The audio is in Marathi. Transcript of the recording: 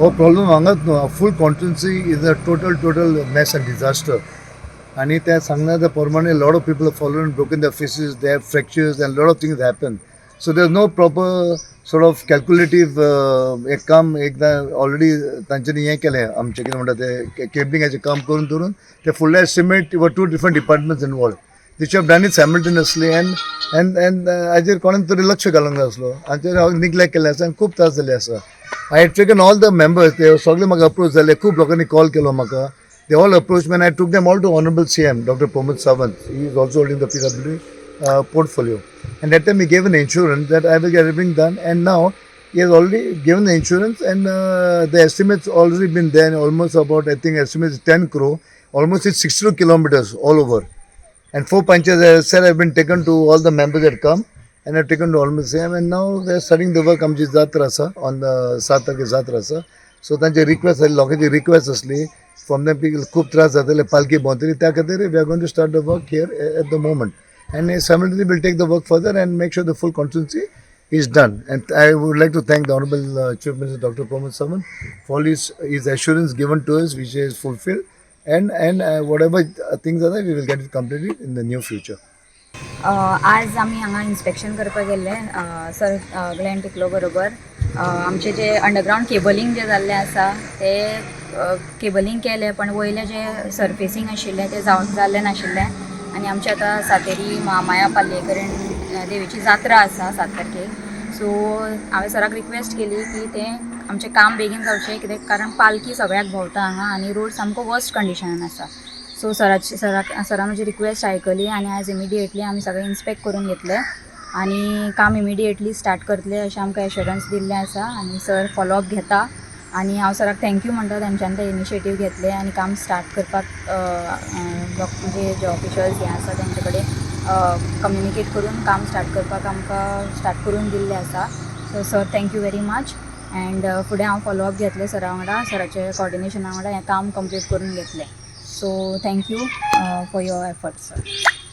हो प्रॉब्लेम हांगाच न्हू full constituency is a total mess and disaster आणि त्या सांगण्याच्या प्रमाणे lot of people fallen broken the faces they have fractures and lot of things happen so there no proper sort of calculative एक काम एकदा ऑलरेडी तांच्यांनी हें केलें आमचें कितें म्हणटा तें केबलिंगाचें काम करून ते फुडले एस्टिमेट वर 2 different departments involve they have done it simultaneously end हाजेर कोणें तरी लक्ष घालूंक जाय आसलो हाचेर हांव निग्लेक्ट केलें आसा आनी खूब त्रास जाल्ले आसा I had taken all the members, they सगळे म्हाका अप्रोच जाले खूब लोकांनी कॉल केलो म्हाका they all approached me and I took them all to Honorable CM Dr. Pramod Sawant. He is also holding the PWD portfolio and that time he gave an insurance that I will get everything done and now he has already given the insurance and the estimates already been there almost about I think estimate is 10 crore almost it's 62 kilometers all over and 4 punches as I said have been taken to all the members that come and I've taken to almost same and now they're studying the work आमची जात्रा आसा on the 7 तारखेर जात्रा आसा सो तांची रिक्वेस्ट आसली लोकांची रिक्वेस्ट आसली फ्रॉम देम पीपल खूब त्रास जाताले पालखी भोंवतणी त्या खातीर we are going to start the work here at the moment and simultaneously we'll take the work further and make sure the full constituency is done and I would like to thank the Honorable Chief Minister Dr. Pramod Sawant for his assurance given to us which is fulfilled and whatever things are there we will get it completed in the near future. आज आमी हांगा इन्स्पेक्शन करपाक गेल्ले सर ग्लॅन टिकलो बरोबर आमचे जे अंडरग्राउंड केबलिंग जे जाल्लें आसा ते केबलिंग केलें पण वयले जे सरफेसींग आशिल्लें ते जाल्लें नाशिल्लें आनी आमचे आतां सातेरी महामाया पालयेकरण देवीची जात्रा आसा 7 तारखेक सो हांवें सराक रिक्वेस्ट केली की तें आमचें काम बेगीन जावचें कित्याक कारण पालखी सगळ्याक भोंवता हांगा आनी रोड सामको वर्स्ट कंडिशनान आसा सो सरान म्हजी रिक्वेस्ट आयकली आनी आयज इमिडिएटली आमी सगळें इन्स्पेक्ट करून घेतलें आनी काम इमिडिएटली स्टार्ट करतले अशें आमकां एश्युरन्स दिल्लें आसा आनी सर फॉलोअप घेता आनी हांव सराक थँक्यू म्हणटा तेंच्यांनी ते इनिशिएटीव घेतले आनी काम स्टार्ट करपाक म्हणजे जे ऑफिशल्स हें आसा तेंचे कडेन कम्युनिकेट करून काम स्टार्ट करपाक आमकां स्टार्ट करून दिल्लें आसा so sir thank you very much end फुडें हांव फॉलोअप घेतलें सरा वांगडा सराचे कॉर्डिनेशना वांगडा हें काम कंप्लीट करून घेतलें so thank you for your efforts sir.